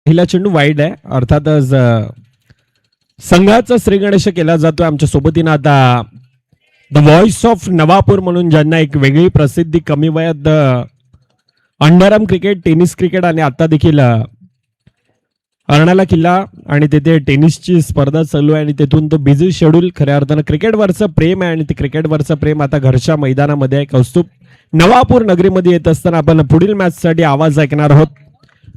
पहिला चेंडू वाईड आहे. अर्थातच संघाचा श्रीगणेश केला जातोय आमच्या सोबतीनं. आता द व्हॉइस ऑफ नवापूर म्हणून ज्यांना एक वेगळी प्रसिद्धी कमी वयात अंडरआर्म क्रिकेट, टेनिस क्रिकेट आणि आता देखील अर्नाळा किल्ला आणि तिथे टेनिसची स्पर्धा चालू आहे आणि तिथून तो बिझी शेड्यूल खऱ्या अर्थानं क्रिकेटवरचं प्रेम आहे आणि ते क्रिकेटवरचं प्रेम आता घरच्या मैदानामध्ये आहे. कौस्तुभ नवापूर नगरीमध्ये येत असताना आपण पुढील मॅच साठी आवाज ऐकणार आहोत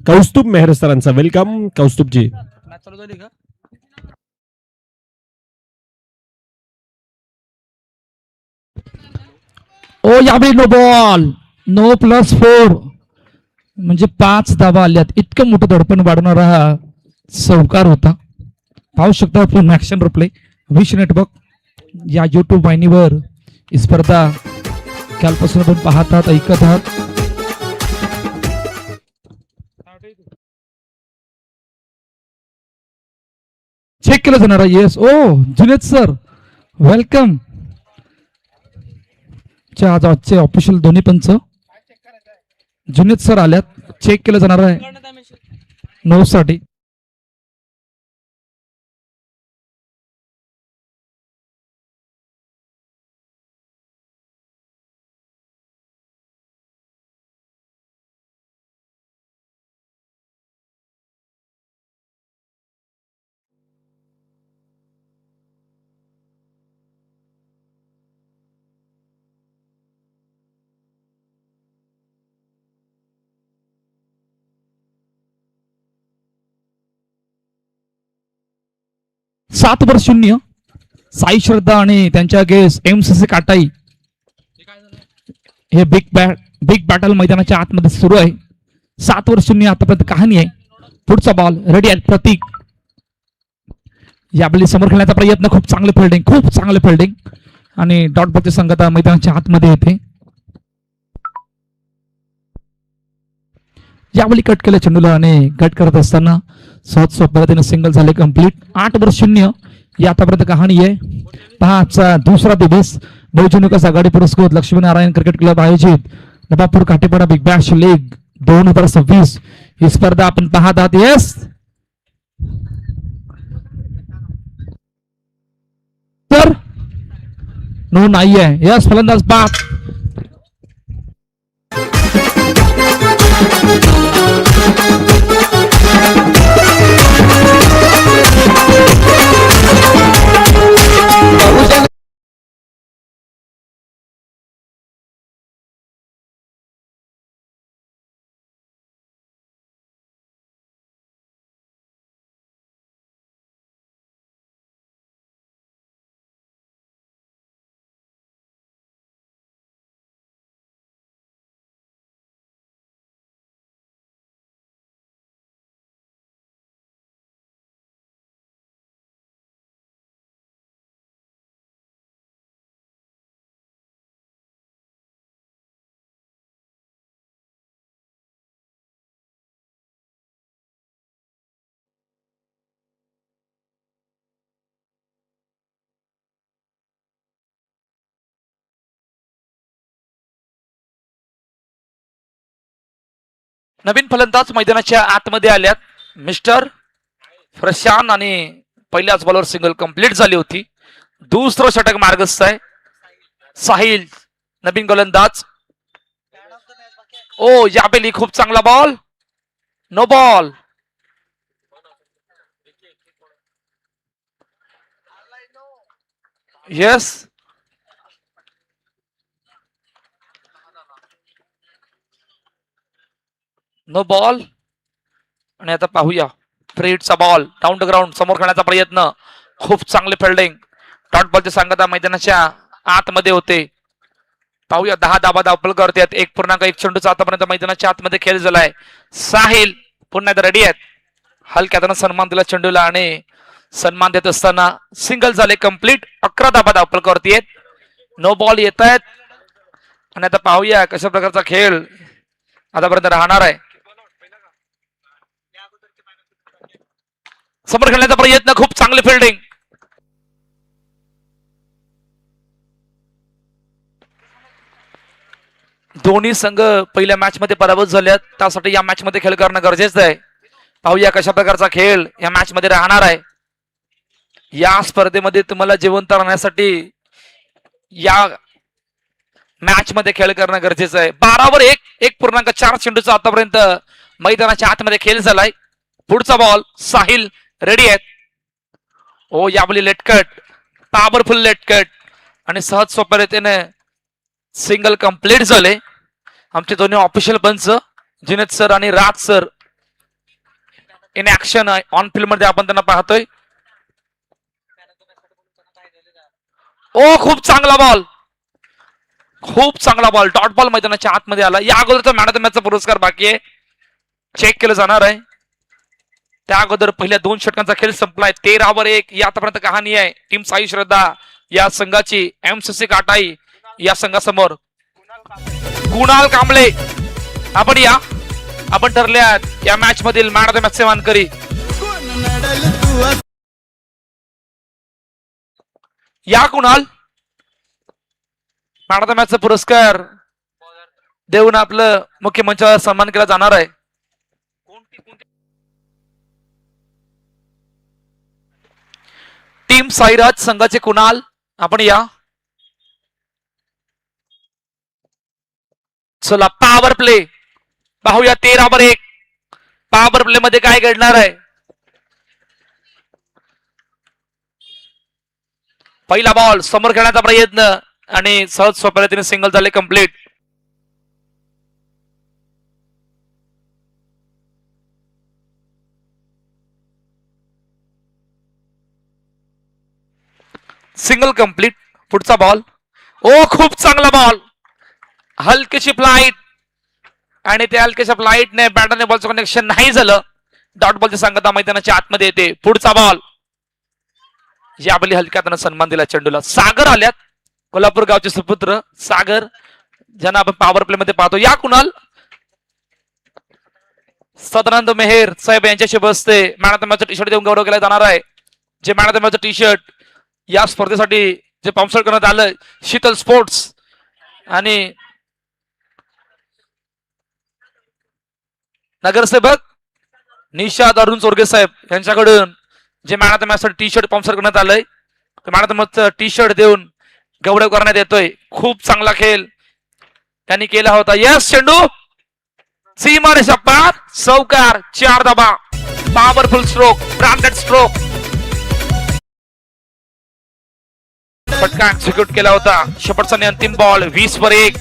कौस्तुभ मेहर सरांचा. वेलकम कौस्तुभजी. ओ यावेळी नो बॉल, नो +4 म्हणजे 5 धावा आल्यात. इतकं मोठं दडपण वाढवणारा हा चौकार होता. पाहू शकता पूर्ण ऍक्शन रिप्ले विश नेटवर्क या युट्यूब वाहिनीवर ही स्पर्धा कालपासून आपण पाहतात, ऐकत आहात. चेक केलं जाणार. येस, ओ जुनेद सर वेलकम. आज आजचे ऑफिशियल दोन्ही पंच जुनेद सर आल्यात. चेक केलं जाणार आहे 9 साठी. सात वर 0 साई श्रद्धा आणि त्यांच्या गेस MCC काटाई. हे बिग बॅटल मैदानाच्या आतमध्ये सुरू आहे. 7 वर 0 आतापर्यंत कहाणी आहे. पुढचा बॉल रेडी आहे प्रतीक. यावेळी समोर खेळण्याचा प्रयत्न, खूप चांगले फिल्डिंग आणि डॉट बॉलची संगत मैदानाच्या आतमध्ये येते. यावेळी कट केलं चेंडूला आणि कट करत असताना सहज पद्धतीने सिंगल झाले कंप्लीट. 8 वर 0 ही आतापर्यंत कहाणी आहे. पहा आजचा दुसरा दिवस बहुजन विकास आघाडी पुरस्कृत लक्ष्मीनारायण क्रिकेट क्लब आयोजित नवापूर काटेपाडा बिग बॅश लीग 2026 ही स्पर्धा आपण पाहत आहात. येस तर नो नाही आहे. यस फलंदाज बाद. नवीन फलंदाज मैदानाच्या आतमध्ये आल्यात मिस्टर प्रशांत आणि पहिल्याच बॉलवर सिंगल कंप्लीट झाली होती. दुसरं षटक मार्गस्थ आहे. साहिल नवीन गोलंदाज. ओ यावेळी खूप चांगला ball, no ball. Yes no ball. आणि आता पाहूया फ्रीडचा बॉल डाऊन द ग्राउंड. समोर खेळण्याचा प्रयत्न, खूप चांगले फिल्डिंग. डॉट बॉलची सांगता मैदानाच्या आतमध्ये होते. पाहूया 10 धावा धावपळ करतात. 1.1 चेंडूचा आतापर्यंत मैदानाच्या आतमध्ये खेळ झालाय. साहिल पुन्हा एकदा रेडी आहेत. हलक्यातनं सन्मान दिला चेंडूला आणि सन्मान देत असताना सिंगल झाले कंप्लीट. 11 धावा धावपळ करतेत. नो बॉल येत आहेत. आणि आता पाहूया कशा प्रकारचा खेळ आतापर्यंत राहणार आहे. समोर खेळण्याचा प्रयत्न, खूप चांगली फिल्डिंग. दोन्ही संघ पहिल्या मॅच मध्ये पराभूत झाल्यात. त्यासाठी या मॅच मध्ये खेळ करणं गरजेचं आहे. पाहूया कशा प्रकारचा खेळ या मॅच मध्ये राहणार आहे. या स्पर्धेमध्ये तुम्हाला जिवंत राहण्यासाठी या मॅच मध्ये खेळ करणं गरजेचं आहे. 12 वर 1, 1.4 चेंडूचा आतापर्यंत मैदानाच्या आतमध्ये खेळ झालाय. पुढचा बॉल साहिल रेडी आहेत. ओ यावली लेटकट, पॉवरफुल लेटकट आणि सहज सोप्या रीतीने सिंगल कंप्लीट झाले. आमचे दोन्ही ऑफिशियल पंच जिनेत सर आणि Raj sir in action on field मध्ये आपण त्यांना पाहतोय. ओ खूप चांगला बॉल, खूप चांगला बॉल, डॉट बॉल मैदानाच्या आतमध्ये आला. या अगोदरचा मॅन ऑफ द मॅचचा पुरस्कार बाकी आहे, चेक केलं जाणार आहे. त्या अगोदर पहिल्या 2 षटकांचा खेळ संपलाय. 13 वर 1 ही आतापर्यंत कहाणी आहे. टीम साई श्रद्धा या संघाची एमसीसी काटाई या संघासमोर. कुणाल कांबळे आपण ठरल्यात या मॅच मधील मॅन ऑफ द मॅचचे मानकरी. या कुणाल मॅन ऑफ द मॅचचा पुरस्कार देऊन आपलं मुख्य मंचावर सन्मान केला जाणार आहे. टीम साईराज संघाचे कुणाल आपण या. चला पॉवर प्ले पाहूया. 13 वर 1 पॉवर प्ले मध्ये काय घडणार आहे. पहिला बॉल समोर खेळण्याचा प्रयत्न आणि सहज सोप्या रीतीने सिंगल झाले कंप्लीट. Single complete. पुढचा बॉल, ओ खूप चांगला बॉल, हलकीशी फ्लाईट आणि त्या हलकीच्या फ्लाईटने बॅटरने बॉलचं कनेक्शन नाही झालं. डॉट बॉलची सांगता मैदानाच्या आतमध्ये येते. पुढचा बॉल, याबली हलक्यात सन्मान दिला चेंडूला. सागर आल्यात, कोल्हापूर गावचे सुपुत्र सागर, ज्यांना आपण पॉवर प्ले मध्ये पाहतो. या कुणाल सदानंद मेहेर साहेब यांच्याशी बसते man of the match T shirt देऊन गौरव केला जाणार आहे. जे man of the match T shirt या स्पर्धेसाठी जे स्पॉन्सर करण्यात आलं शीतल स्पोर्ट्स आणि नगरसेवक निशाद अरुण चोरगे साहेब यांच्याकडून जे man of the match T shirt sponsor करण्यात आलंय ते man of the match T shirt देऊन गौरव करण्यात येतोय. खूप चांगला खेळ त्यांनी केला होता. यस चेंडू सीमा रेषा पार, चौकार, 4 धावा, पॉवरफुल स्ट्रोक, ब्रँडेड स्ट्रोक. फटका एक्झिक्यूट केला होता. शेपटचा आणि अंतिम बॉल. 20 वर 1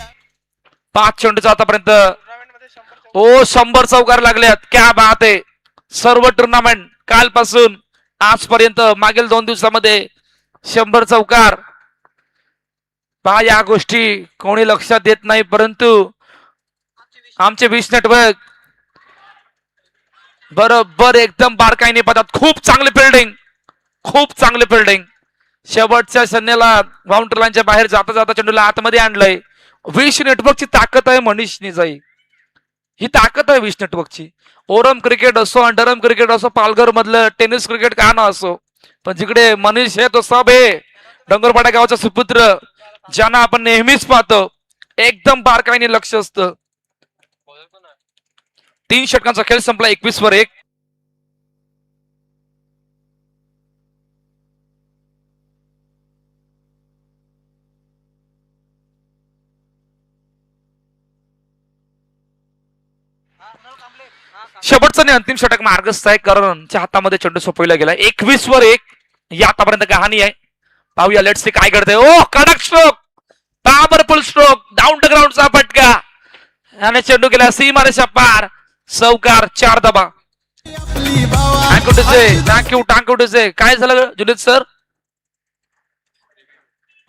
5 चेंडूचा आतापर्यंत ओ 100 चौकार लागल्यात. क्या बात आहे. सर्व टुर्नामेंट कालपासून आजपर्यंत मागील 2 दिवसामध्ये 100 चौकार. पहा या गोष्टी कोणी लक्षात देत नाही, परंतु आमचे विश नेटवर्क बरोबर एकदम बारकाईने पाहतात. खूप चांगली फिल्डिंग, खूप चांगली फिल्डिंग. शेवटच्या सन्याला बाउंड्री लाईनच्या बाहेर जाता जाता चेंडूला आतमध्ये आणलंय. विश नेटवर्कची ताकद आहे मनीष निजाई, ही ताकद आहे विश नेटवर्कची. ओरम क्रिकेट असो, अंडरम क्रिकेट असो, पालघर मधलं टेनिस क्रिकेट का ना असो, पण जिकडे मनीष आहे तो सब आहे. डोंगरपाडा गावाचा सुपुत्र ज्यांना आपण नेहमीच पाहतो, एकदम बारकाईने लक्ष असतं. 3 षटकांचा खेळ संपला. 21 वर 1. शेवटचा आणि अंतिम षटक मार्गस्थ आहे, करणच्या हातामध्ये चेंडू सोपविला गेला. 21 वर 1 या आतापर्यंत कहाणी आहे. पाहूया लेट्स सी काय घडतंय. ओ कडक stroke, powerful stroke, down the ग्राउंडचा फटका आणि चेंडू गेला सीमा रेषा पार, चौकार, 4 धावा. थँक्यू टू से. काय झालं जुनीत सर?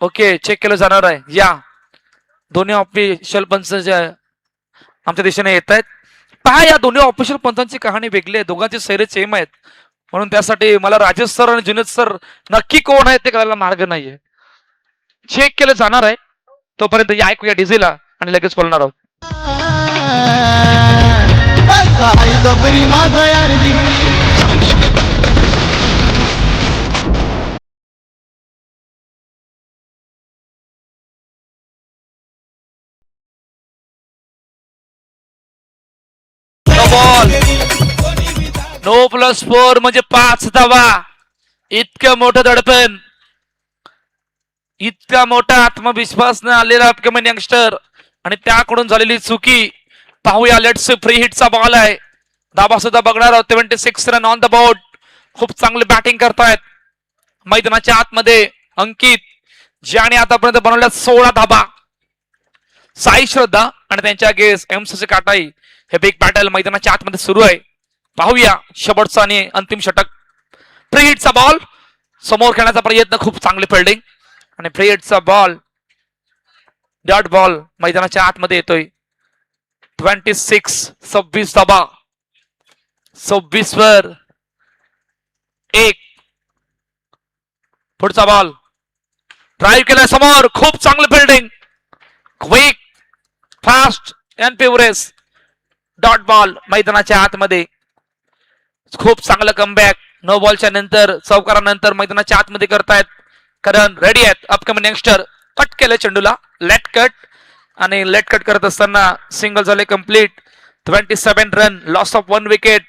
ओके, चेक केलं जाणार आहे. या दोन्ही ऑफिशियल पंच आमच्या दिशेने येत आहेत. पहा या दोन्ही ऑफिशियल पंचांची कहाणी वेगळी आहे, दोघांची सैरे सेम आहेत, म्हणून त्यासाठी मला राजेश सर आणि जुनेद सर नक्की कोण आहे ते कळायला मार्ग नाहीये. चेक केलं जाणार आहे. तोपर्यंत या ऐकूया डीजेला आणि लगेच बोलणार आहोत. नो 9+4 म्हणजे 5 धावा. इतकं मोठं दडपण, इतका मोठा आत्मविश्वास न आलेला अपकमिंग यंगस्टर आणि त्याकडून झालेली चुकी. पाहूया, लेट्स फ्री हिटचा बॉल आहे. धाबा सुद्धा बघणार आहोत. 76 रन ऑन द बोर्ड. खूप चांगली बॅटिंग करतायत मैदानाच्या आतमध्ये अंकित, ज्याने आतापर्यंत बनवल्या 16 धाबा. साई श्रद्धा आणि त्यांच्या अगेन्स्ट एमसीसी काटाई. हे बिग बॅटल मैदानाच्या आतमध्ये सुरू आहे. पाहूया शेवटचा आणि अंतिम षटक. फ्री हिटचा बॉल समोर खेळण्याचा प्रयत्न, खूप चांगली फिल्डिंग आणि फ्री हिटचा बॉल, डॉट बॉल मैदानाच्या आतमध्ये येतोय. 26 धाबा. 26 वर 1. पुढचा बॉल ड्राईव्ह केलाय समोर. खूप चांगली फिल्डिंग, क्विक फास्ट अँड प्युरेस. डॉट बॉल मैदानाच्या आतमध्ये. खूप चांगलं कमबॅक. नो बॉलच्या नंतर, चौकारानंतर मैदानाच्या आतमध्ये करतायत. कारण रेडी आहेत अपकमिंग यंगस्टर. कट केलं चेंडूला, लेट कट, आणि लेट कट करत असताना सिंगल झाले complete. 27 run, loss of 1 wicket.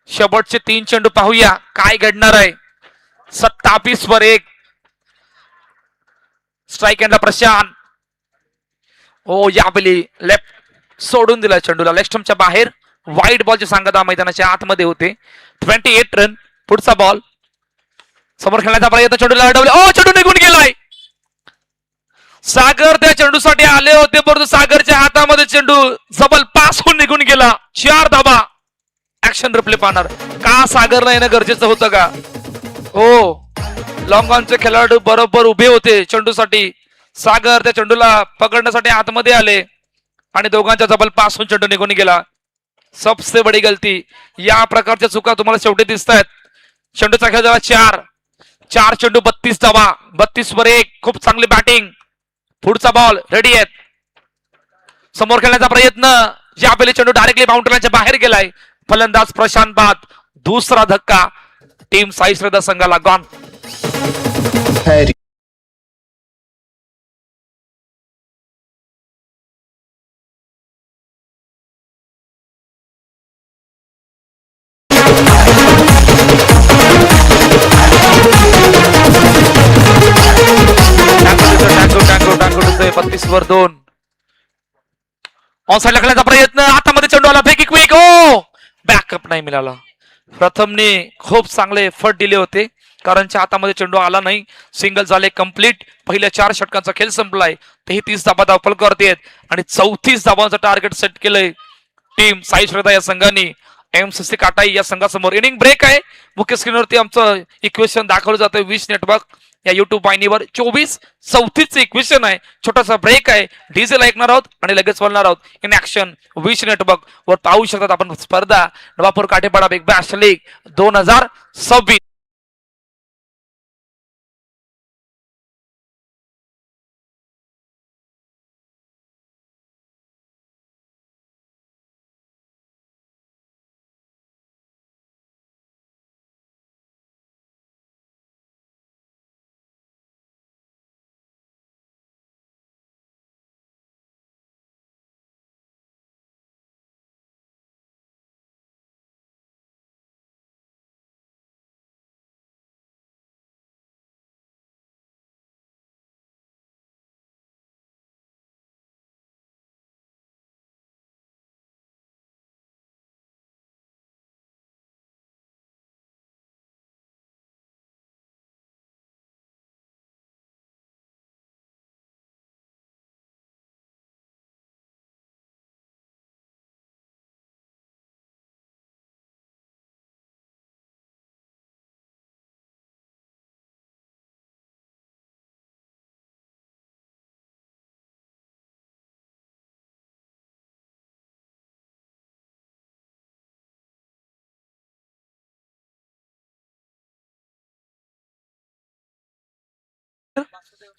शेवटचे 3 चेंडू पाहूया काय घडणार आहे. 27 वर 1. स्ट्राईक एंडला प्रशांत. ओ यावेळी लेफ्ट सोडून दिला चेंडूला, लेफ्ट स्टंपच्या बाहेर. वाईड बॉलची सांगता मैदानाच्या आतमध्ये होते. 28 रन. पुढचा बॉल समोर खेळण्याचा प्रयत्न, चेंडूला अडवले. ओ चेंडू निघून गेलाय. सागर त्या चेंडूसाठी आले होते, परंतु सागरच्या हातामध्ये चेंडू जबल पास होऊन निघून गेला. 4 धाबा. ऍक्शन रिप्ले पाहणार का, सागरला येणं गरजेचं होतं का? हो, लॉंग ऑनचे खेळाडू बरोबर उभे होते चेंडूसाठी. सागर त्या चेंडूला पकडण्यासाठी आतमध्ये आले आणि दोघांच्या जबल पास होऊन चेंडू निघून गेला. सबसे बडी गलती. या प्रकारच्या चुका तुम्हाला शेवटी दिसत आहेत. चेंडूचा खेळ झाला 4 चेंडू 32 धाबा. 32 वर 1. खूप चांगली बॅटिंग. पुढचा बॉल रेडी आहेत. समोर खेळण्याचा प्रयत्न, यावेळी चेंडू डायरेक्टली बाउंड्रीच्या बाहेर गेलाय. फलंदाज प्रशांत बाद. दुसरा धक्का टीम साई श्रद्धा संघाला गॉन. टांगो 32 वर 2. ऑन साइड खेळण्याचा प्रयत्न, हातामध्ये चेंडू आला, फेकी क्विक. ओ बॅकअप नाही मिळाला. प्रथमने खूप चांगले एफर्ट दिले होते, कारण हातामध्ये चेंडू आला नाही. सिंगल झाले कंप्लीट. पहिल्या 4 षटकांचा खेळ संपलाय. तेही 30 धाबा धावपल करतेत आणि 34 धाबांचं टार्गेट सेट केलंय टीम साई श्रद्धा या संघाने. एमसीसी काटाई या संघासमोर. इनिंग ब्रेक आहे. मुख्य स्क्रीनवरती आमचं इक्वेशन दाखवलं जातं. 20 नेटवर्क या युट्यूब वाहिनीवर 24-34 इक्वेशन आहे. छोटासा ब्रेक आहे. डिझेल ऐकणार आहोत आणि लगेच बोलणार आहोत. इन ऍक्शन 20 नेटवर्क वर पाहू शकतात आपण स्पर्धा. Navapur Kathepada big bash league 2026.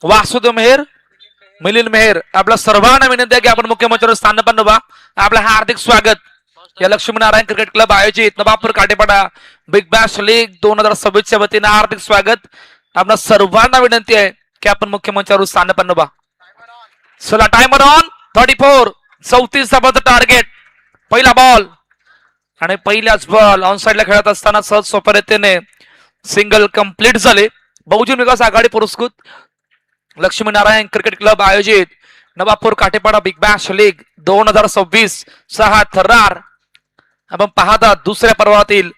Vasudev Meher, Milind Meher, आपला सर्वांना विनंती आहे की आपण मुख्य मंचावर स्थान व्हा. आपलं हार्दिक स्वागत या लक्ष्मीनारायण क्रिकेट क्लब आयोजित Navapur Kathepada big bash league 2026 च्या वतीने हार्दिक स्वागत. आपल्या सर्वांना विनंती आहे की आपण मुख्य मंचावर स्थान व्हा. चला टाइमर ऑन. 34 धाबाचं टार्गेट. पहिला बॉल आणि पहिल्याच बॉल ऑन साइडला खेळत असताना सहज सोप्या रीतीने सिंगल कंप्लीट झाले. बहुजन विकास आघाडी पुरस्कृत लक्ष्मीनारायण क्रिकेट क्लब आयोजित नवापूर काटेपाडा बिग बॅश लीग 2026 सहा थरार आपण पाहता दुसऱ्या पर्वातील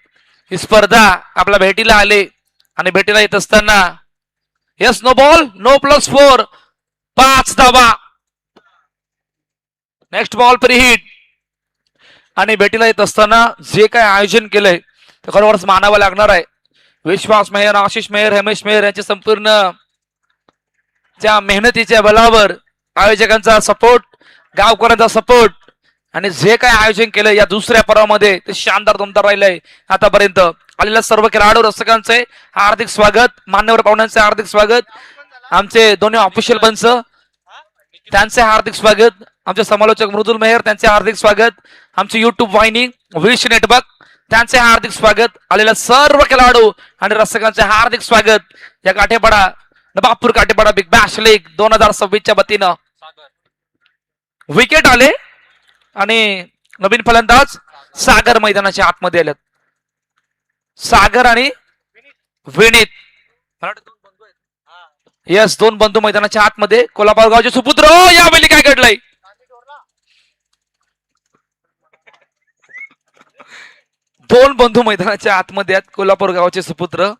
ही स्पर्धा आपल्या भेटीला आले आणि भेटीला येत असताना यस नो बॉल नो +4 5 धावा. नेक्स्ट बॉल प्रीहिट आणि भेटीला येत असताना जे काय आयोजन केलंय ते खरोखरच मानावं लागणार आहे. विश्वास मेहर, आशिष मेहर, हेमेश मेहर यांच्या संपूर्ण त्या मेहनतीच्या बलावर आयोजकांचा सपोर्ट, गावकऱ्यांचा सपोर्ट आणि जे काय आयोजन केलं या दुसऱ्या पर्वामध्ये ते शानदार दमदार राहिलंय. आतापर्यंत आलेल्या सर्व खेळाडू रसिकांचे हार्दिक स्वागत, मान्यवर पाहुण्यांचे हार्दिक स्वागत, आमचे दोन्ही ऑफिशियल पंच त्यांचे हार्दिक स्वागत, आमचे समालोचक मृदुल मेहर त्यांचे हार्दिक स्वागत, आमची युट्यूब वाहिनी विश नेटवर्क त्यांचे हार्दिक स्वागत, आलेल्या सर्व खेळाडू आणि रसिकांचे हार्दिक स्वागत. या काठेपाडा Navapur Kathepada big bash league 2026च्या वतीनं विकेट आले आणि नवीन फलंदाज सागर मैदानाच्या आतमध्ये आलेत. सागर आणि विनीत, यस दोन बंधू मैदानाच्या आतमध्ये. कोल्हापूर गावचे सुपुत्र यावेळी काय घडलंय? दोन बंधू मैदानाच्या आतमध्ये आहेत कोल्हापूर गावचे सुपुत्र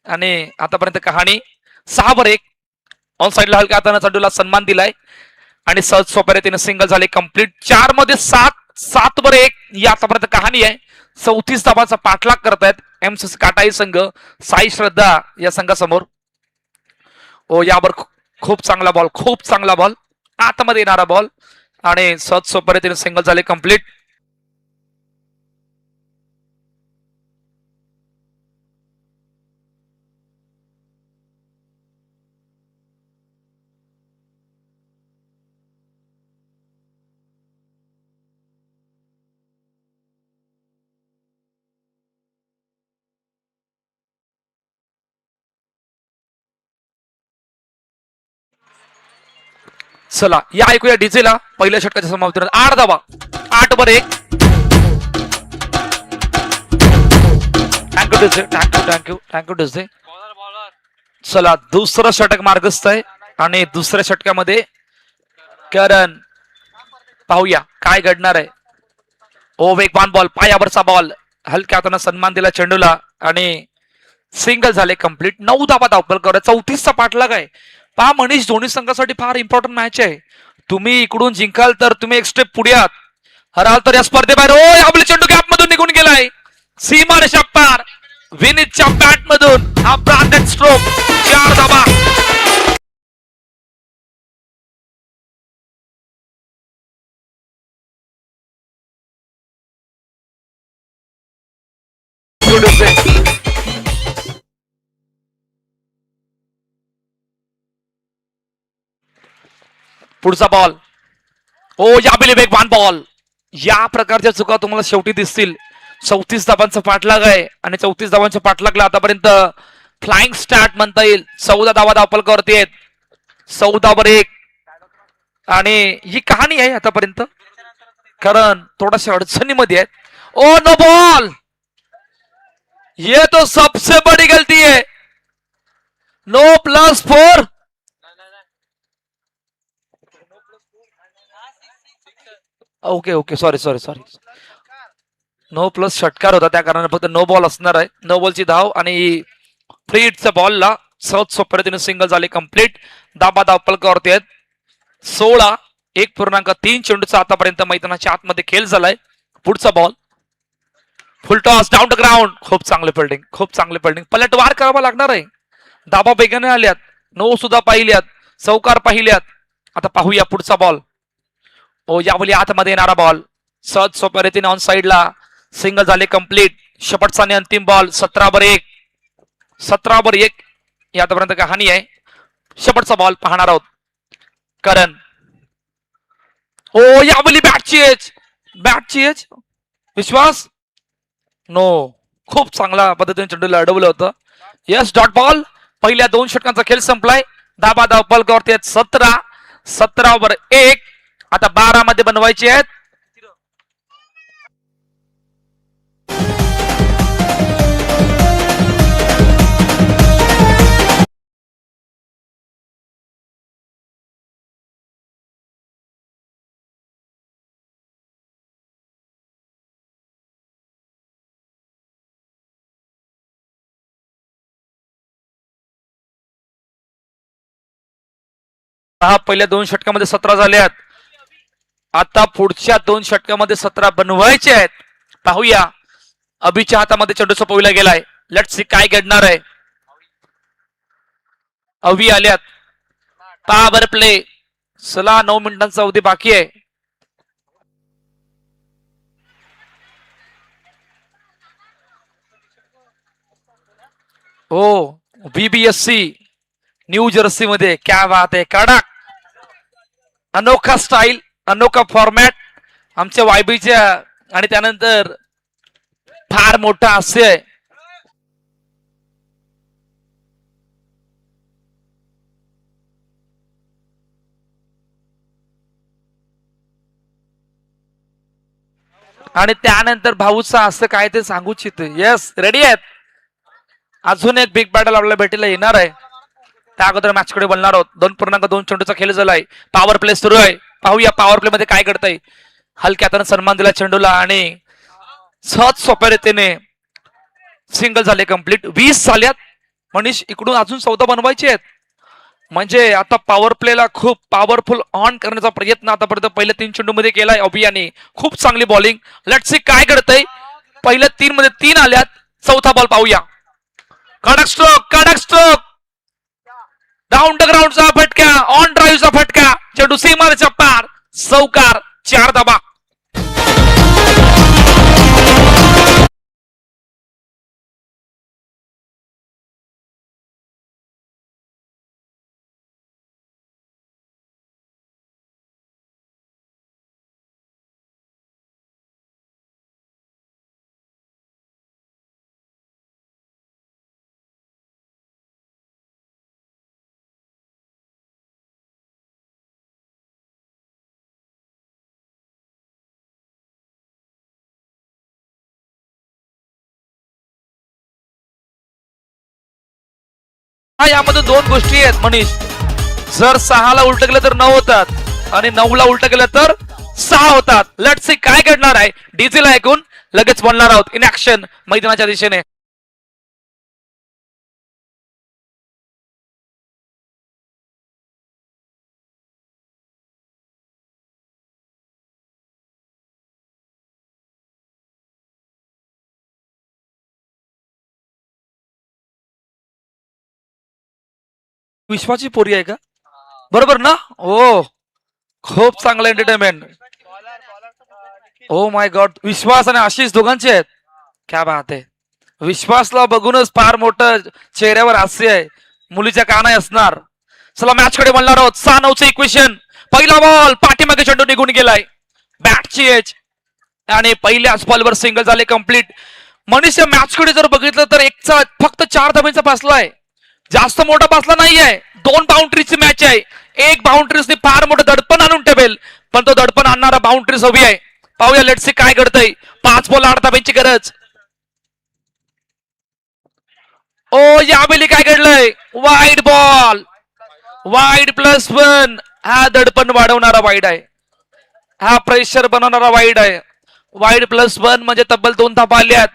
आणि आतापर्यंत कहाणी 6-1 ऑन साइडला हलक्या हाताने चंडूला सन्मान दिलाय आणि सहज सोप्या रीतीने सिंगल झाले कंप्लीट. 4 मध्ये 7-1 या आतापर्यंत कहाणी आहे. 34 धावांचा पाठलाग करतायत एमसीसी काटाई संघ साई श्रद्धा या संघासमोर. ओ यावर खूप चांगला बॉल, खूप चांगला बॉल, आतमध्ये येणारा बॉल आणि सहज सोप्या रीतीने सिंगल झाले कंप्लीट. चला या ऐकूया डीजेला. पहिल्या षटकाच्या समाप्तीवर 8 धावा, 8-1. Thank you DJ, thank you DJ. चला दुसरं षटक मार्गस्थ आहे आणि दुसऱ्या षटकामध्ये करण पाहूया काय घडणार आहे. ओ वेगवान बॉल, पायावरचा बॉल, हलक्या हाताने सन्मान दिला चेंडूला आणि सिंगल झाले कंप्लीट. 9 धावा धावपल कर, 34चा पाठलाग आहे. पहा मनीष, दोन्ही संघासाठी फार इम्पॉर्टंट मॅच आहे. तुम्ही इकडून जिंकाल तर तुम्ही एक स्टेप पुढे आहात, हराल तर या स्पर्धेबाहेर. ओ आपले चेंडू गॅप मधून निघून गेलाय, सीमा रेषा पार. विनीतच्या बॅट मधून हा ब्रांडेड स्ट्रोक, 4 धावा. पुढचा बॉल, ओ यावेळी वेगवान बॉल. या प्रकारच्या चुका तुम्हाला शेवटी दिसतील. 34 धावांचा पाठलाग आहे आणि 34 धावांच्या पाठलागला आतापर्यंत फ्लाइंग स्टार्ट म्हणता येईल. 14 धावा धावपलकावरती आहेत, 14-1 आणि ही कहाणी आहे आतापर्यंत. कारण थोडाशा अडचणीमध्ये आहेत. ओ नो बॉल, ये तो सबसे बड़ी गलती है. No +4. Okay sorry no plus षटकार होता, त्या कारणाने फक्त नो बॉल असणार आहे. नो बॉलची धाव आणि फ्री हिटच्या बॉलला सहज सोप्या रीतीने सिंगल झाले कंप्लीट. दाबा धावपलकावरती आहेत. 16 1.3 चेंडूचा आतापर्यंत मैदानाच्या आतमध्ये खेळ झालाय. पुढचा ball, full toss down the ground. खूप चांगले फिल्डिंग, खूप चांगले फिल्डिंग. पलटवार करावा लागणार आहे. दाबा बेगाने आल्यात, नो सुद्धा पाहिल्यात, चौकार पाहिल्यात. आता पाहूया पुढचा बॉल. ओ यावेळी आतमध्ये येणारा बॉल, सहज सोप्या रीतीने ऑन साइडला सिंगल झाले कंप्लीट. शेपटचा आणि अंतिम बॉल, 17-1 या आतापर्यंत कहाणी आहे. शेपटचा बॉल पाहणार आहोत. करण, ओ यावेळी बॅटची एज. विश्वास, नो, खूप चांगल्या पद्धतीने चेंडूला अडवलं होतं. Yes dot ball. पहिल्या 2 षटकांचा खेळ संपलाय. दाबा धावपलकावरती आहेत 17 आता 12 मध्ये बनवायचे आहेत. हा पहिल्या 2 षटकामध्ये 17 झाल्यात. आता पुढच्या 2 षटकामध्ये 17 बनवायचे आहेत. पाहूया अभिच्या हातामध्ये चेंडू सोपविला गेलाय. लेट्स सी काय घडणार आहे. अभि आल्यात. Power play. चला 9 मिनिटांचा अवधी बाकी आहे. हो बीबीएससी न्यू जर्सी मध्ये क्या बात आहे. कडक अनोखा स्टाईल, अनोखा फॉर्मॅट आमच्या वायबीच्या. आणि त्यानंतर फार मोठा हास्य आहे. आणि त्यानंतर भाऊचा असं काय ते सांगू इच्छिते. येस रेडी आहेत. अजून एक बिग बॅटल आपल्याला भेटीला येणार आहे. त्या अगोदर मॅच कडे बोलणार आहोत. 2.2 चेंडूचा खेळ झालाय. पॉवर प्ले सुरू आहे. पाहूया पॉवर प्ले मध्ये काय घडतंय. हलक्या हाताने सन्मान दिला चेंडूला आणि सहज सोप्या रीतीने सिंगल झाले कंप्लीट. 20 झाल्यात. मनीष इकडून अजून 14 बनवायचे आहेत. म्हणजे आता पॉवर प्लेला खूप पॉवरफुल ऑन करण्याचा प्रयत्न आतापर्यंत पहिल्या 3 चेंडू मध्ये केलाय अभियाने. खूप चांगली बॉलिंग. लेट्स सी काय घडतंय. पहिल्या 3 मध्ये 3 आल्यात. चौथा बॉल पाहूया. कडक स्ट्रोक, कडक स्ट्रोक. डाऊन द ग्राउंडचा फटका, ऑन ड्राईव्हचा फटका, चेंडू सीमारेच्या पार, चौकार, 4 धाबा. हा यामध्ये 2 गोष्टी आहेत मनीष. जर 6 ला उलट केलं तर 9 होतात आणि 9 ला उलट केलं तर 6 होतात. लेट्स सी काय घडणार आहे. डीजेला ऐकून लगेच बोलणार आहोत. इन ऍक्शन मैदानाच्या दिशेने. विश्वाची पोरी आहे का. बरोबर ना. हो खूप चांगलं एंटरटेनमेंट. Oh my God. विश्वास आणि आशिष दोघांचे आहेत. क्या बात आहे. विश्वासला बघूनच फार मोठं चेहऱ्यावर हास्य आहे. मुलीच्या का नाही असणार. चला मॅच कडे बोलणार आहोत. 6-9चे इक्वेशन. पहिला बॉल पाठीमागे चेंडू निघून गेलाय. बॅटची एज आणि पहिल्याच बॉलवर सिंगल झाले कंप्लीट. मनीष या मॅच कडे जर बघितलं तर एकचा फक्त 4 धाब्यांचा पासला आहे. जास्त मोठा पासला नाहीये. 2 बाउंड्रीची मॅच आहे. एक बाउंड्रीजने फार मोठं दडपण आणून ठेवेल. पण तो दडपण आणणारा बाउंड्रीज हवी आहे. पाहूया लेट्स सी काय घडतंय. 5 बॉल 8 धाब्यांची गरज. ओ यावेळी काय घडलंय. Wide ball. वाईड +1. हा दडपण वाढवणारा वाईड आहे. हा प्रेशर बनवणारा वाईड आहे. वाईड +1 म्हणजे तब्बल 2 धाबा आल्यात.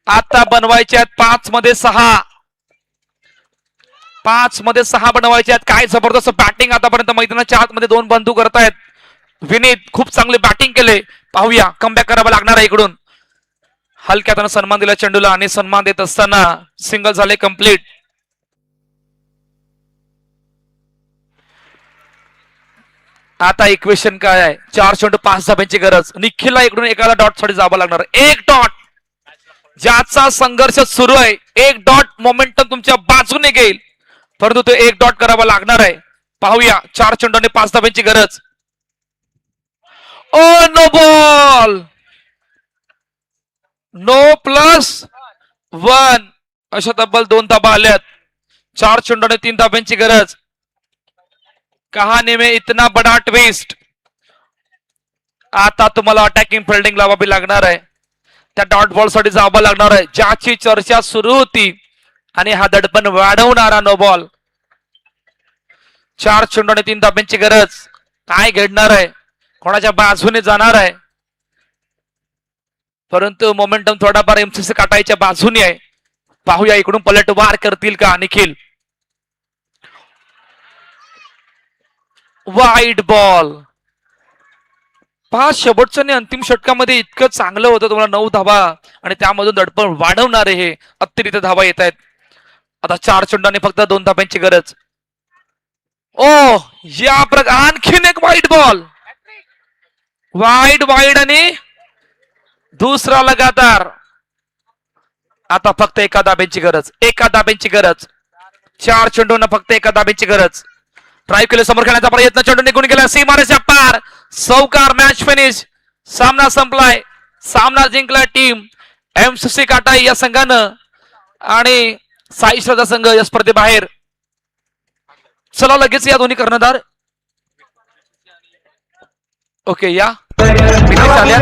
आता बनवायचे आहेत 5 मध्ये 6. 5 मध्ये 6 बनवायचे आहेत. काय जबरदस्त बॅटिंग आतापर्यंत मैदानाच्या आतमध्ये 2 बंधू करतायत. विनीत खूप चांगले बॅटिंग केले. पाहूया कमबॅक करावं लागणार आहे इकडून. हलक्या हाताने सन्मान दिला चेंडूला आणि सन्मान देत असताना सिंगल झाले कंप्लीट. आता इक्वेशन काय आहे. 4 चेंडू 5 धाब्यांची गरज. निखिलला इकडून एकाला डॉट साठी जावं लागणार. 1 डॉट ज्याचा संघर्ष सुरू आहे. 1 डॉट मोमेंटम तुमच्या बाजूने घेईल. परंतु तो 1 डॉट करावा लागणार आहे. पाहूया 4 चेंडूने 5 धाब्यांची गरज. Oh no ball. नो +1 अशा तब्बल 2 धाबा आल्यात. 4 चेंडूने 3 धाब्यांची गरज. कहाणी में इतना बड़ा ट्विस्ट. आता तुम्हाला अटॅकिंग फिल्डिंग लावावी लागणार आहे. त्या डॉट बॉल साठी जावं लागणार आहे. ज्याची चर्चा सुरू होती आणि हा दडपण वाढवणारा नो बॉल. 4 चेंडूने 3 धाब्यांची गरज. काय घडणार आहे. कोणाच्या बाजूने जाणार आहे. परंतु मोमेंटम थोडाफार एमसीसी काटायच्या बाजूने आहे. पाहूया इकडून पलटवार करतील का निखिल. Wide ball. पहा शेवटच्या आणि अंतिम षटकामध्ये इतकं चांगलं होतं तुम्हाला 9 धावा आणि त्यामधून दडपण वाढवणारे हे अतिरिक्त धावा येत आहेत. आता 4 चेंडूंनी फक्त 2 धाब्यांची गरज. ओ या प्रकार आणखीन एक वाईड बॉल. वाईड वाईड आणि दुसरा लगातार. आता फक्त एका धाब्यांची गरज. एका धाब्यांची गरज. 4 चेंडूंना फक्त एका धाब्यांची गरज. ट्राय केलं समोर खेळण्याचा प्रयत्न. चेंडू निघून गेला सीमारेषा पार. सौकार मॅच फिनिश. सामना संपलाय. सामना जिंकला टीम एमसीसी काटाई या संघानं आणि साई श्रद्धा संघ या स्पर्धेबाहेर. चला लगेच या दोन्ही कर्णधार ओके या आल्या.